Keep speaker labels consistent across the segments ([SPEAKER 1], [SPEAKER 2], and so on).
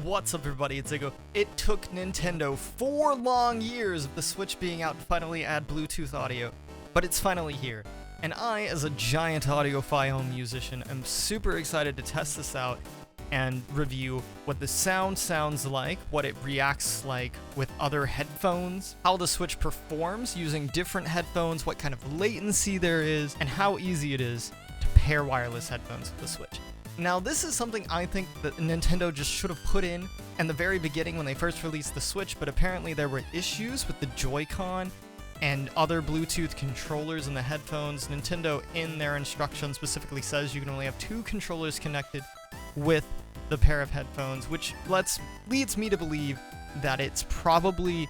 [SPEAKER 1] What's up, everybody? It's Iggo. It took Nintendo 4 long years of the Switch being out to finally add Bluetooth audio, but it's finally here. And I, as a giant audiophile musician, am super excited to test this out and review what the sound sounds like, what it reacts like with other headphones, how the Switch performs using different headphones, what kind of latency there is, and how easy it is to pair wireless headphones with the Switch. Now, this is something I think that Nintendo just should have put in the very beginning when they first released the Switch, but apparently there were issues with the Joy-Con and other Bluetooth controllers in the headphones. Nintendo, in their instructions, specifically says you can only have 2 controllers connected with the pair of headphones, which leads me to believe that it's probably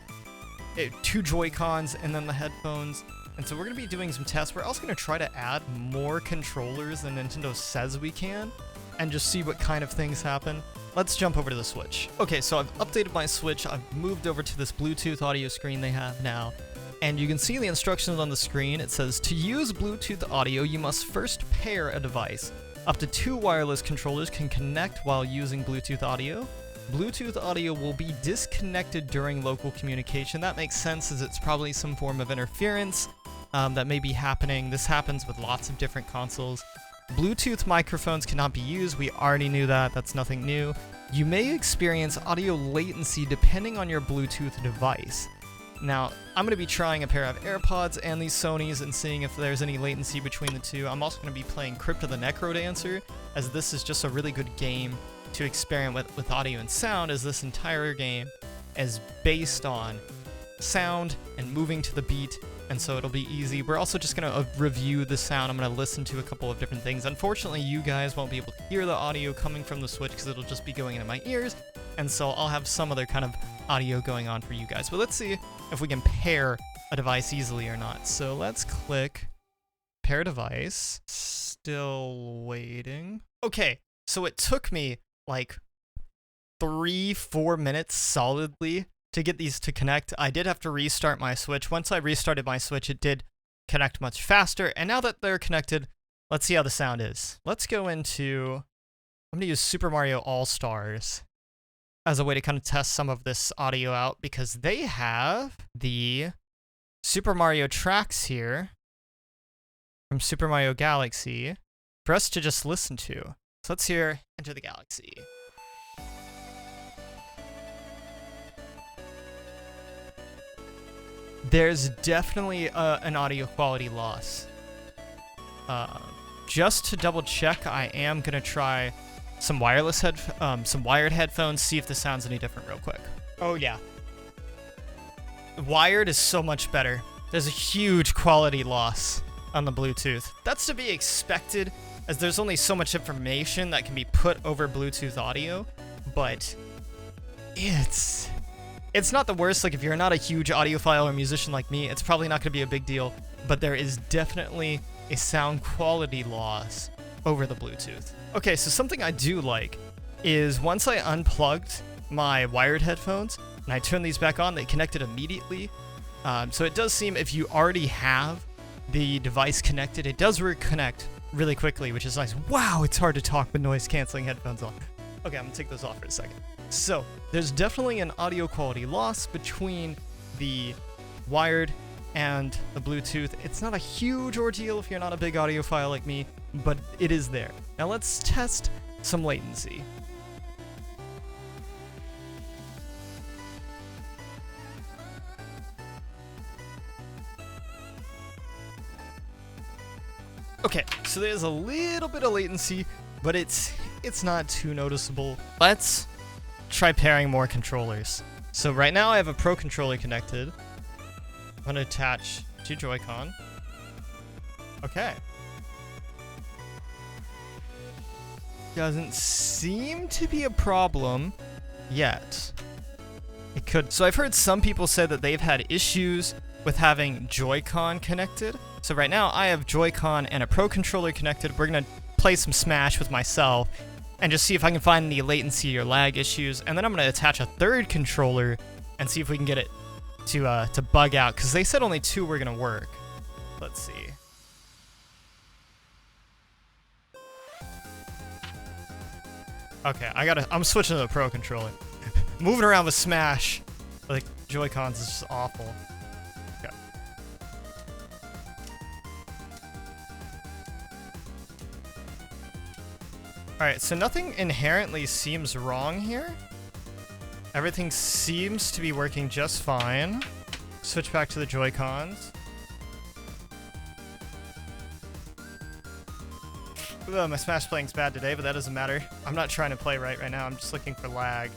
[SPEAKER 1] 2 Joy-Cons and then the headphones. And so we're going to be doing some tests. We're also going to try to add more controllers than Nintendo says we can, and just see what kind of things happen. Let's jump over to the Switch. Okay, so I've updated my Switch. I've moved over to this Bluetooth audio screen they have now. And you can see the instructions on the screen. It says, to use Bluetooth audio, you must first pair a device. Up to 2 wireless controllers can connect while using Bluetooth audio. Bluetooth audio will be disconnected during local communication. That makes sense, as it's probably some form of interference that may be happening. This happens with lots of different consoles. Bluetooth microphones cannot be used. We already knew that. That's nothing new. You may experience audio latency depending on your Bluetooth device. Now, I'm going to be trying a pair of AirPods and these Sonys and seeing if there's any latency between the two. I'm also going to be playing Crypt of the Necrodancer, as this is just a really good game to experiment with audio and sound, as this entire game is based on sound and moving to the beat, and so it'll be easy. We're also just going to review the sound. I'm going to listen to a couple of different things. Unfortunately, you guys won't be able to hear the audio coming from the Switch because it'll just be going into my ears, and so I'll have some other kind of audio going on for you guys. But let's see if we can pair a device easily or not. So let's click pair device. Still waiting. Okay, so it took me like 3-4 minutes solidly to get these to connect. I did have to restart my Switch. Once I restarted my Switch, it did connect much faster, and now that they're connected, let's see how the sound is. Let's go into, I'm gonna use Super Mario All-Stars as a way to kind of test some of this audio out, because they have the Super Mario tracks here from Super Mario Galaxy for us to just listen to. So let's hear Enter the Galaxy. There's definitely an audio quality loss. Just to double check, I am gonna try some some wired headphones, see if this sounds any different real quick. Oh yeah. Wired is so much better. There's a huge quality loss on the Bluetooth. That's to be expected, as there's only so much information that can be put over Bluetooth audio, but it's not the worst. Like, if you're not a huge audiophile or musician like me, it's probably not going to be a big deal, but there is definitely a sound quality loss over the Bluetooth. Okay, so something I do like is once I unplugged my wired headphones and I turned these back on, they connected immediately. So it does seem, if you already have the device connected, it does reconnect really quickly, which is nice. Wow, it's hard to talk with noise-canceling headphones on. Okay, I'm going to take those off for a second. So, there's definitely an audio quality loss between the wired and the Bluetooth. It's not a huge ordeal if you're not a big audiophile like me, but it is there. Now let's test some latency. Okay, so there's a little bit of latency, but it's not too noticeable. Let's try pairing more controllers. So right now I have a Pro controller connected. I'm going to attach 2 Joy-Con. Okay. Doesn't seem to be a problem yet. It could. So I've heard some people say that they've had issues with having Joy-Con connected. So right now I have Joy-Con and a Pro controller connected. We're going to play some Smash with myself and just see if I can find any latency or lag issues. And then I'm going to attach a 3rd controller and see if we can get it to bug out, because they said only 2 were going to work. Let's see. Okay, I'm switching to the Pro controller. Moving around with Smash, like, Joy-Cons is just awful. Okay. Alright, so nothing inherently seems wrong here. Everything seems to be working just fine. Switch back to the Joy-Cons. Ugh, my Smash playing's bad today, but that doesn't matter. I'm not trying to play right now. I'm just looking for lag.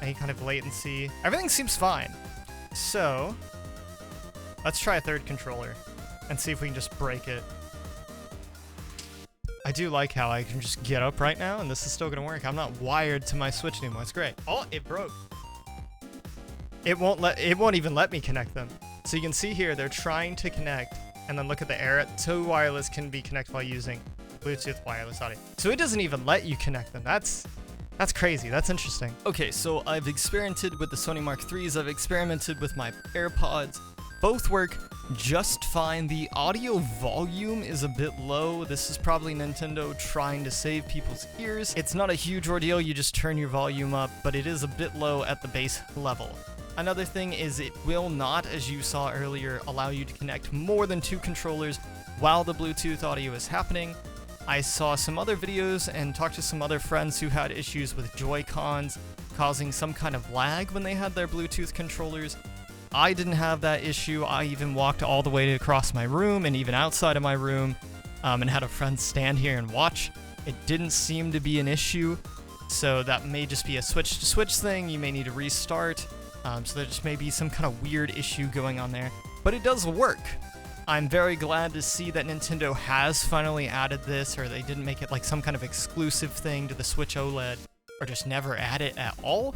[SPEAKER 1] Any kind of latency. Everything seems fine. So, let's try a third controller and see if we can just break it. I do like how I can just get up right now and this is still gonna work. I'm not wired to my Switch anymore. It's great. Oh, it broke. It won't even let me connect them. So you can see here, they're trying to connect, and then look at the error. 2 wireless can be connected while using Bluetooth wireless audio. So it doesn't even let you connect them. That's crazy. That's interesting. Okay, so I've experimented with the Sony Mark IIIs. I've experimented with my AirPods. Both work just fine. The audio volume is a bit low. This is probably Nintendo trying to save people's ears. It's not a huge ordeal. You just turn your volume up, but it is a bit low at the base level. Another thing is it will not, as you saw earlier, allow you to connect more than 2 controllers while the Bluetooth audio is happening. I saw some other videos and talked to some other friends who had issues with Joy-Cons causing some kind of lag when they had their Bluetooth controllers. I didn't have that issue. I even walked all the way across my room and even outside of my room and had a friend stand here and watch. It didn't seem to be an issue, so that may just be a switch-to-switch thing. You may need to restart, so there just may be some kind of weird issue going on there. But it does work. I'm very glad to see that Nintendo has finally added this, or they didn't make it like some kind of exclusive thing to the Switch OLED, or just never add it at all.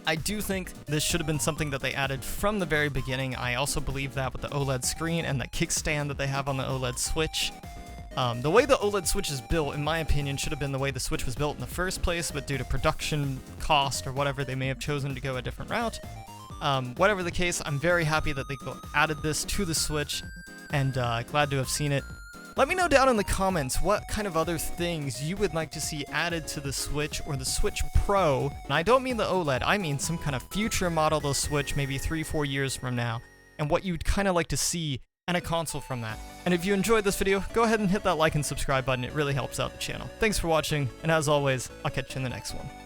[SPEAKER 1] I do think this should have been something that they added from the very beginning. I also believe that with the OLED screen and the kickstand that they have on the OLED Switch. The way the OLED Switch is built, in my opinion, should have been the way the Switch was built in the first place, but due to production cost or whatever, they may have chosen to go a different route. Whatever the case, I'm very happy that they added this to the Switch, and glad to have seen it. Let me know down in the comments what kind of other things you would like to see added to the Switch or the Switch Pro. And I don't mean the OLED, I mean some kind of future model of the Switch, maybe 3-4 years from now, and what you'd kind of like to see in a console from that. And if you enjoyed this video, go ahead and hit that like and subscribe button. It really helps out the channel. Thanks for watching, and as always, I'll catch you in the next one.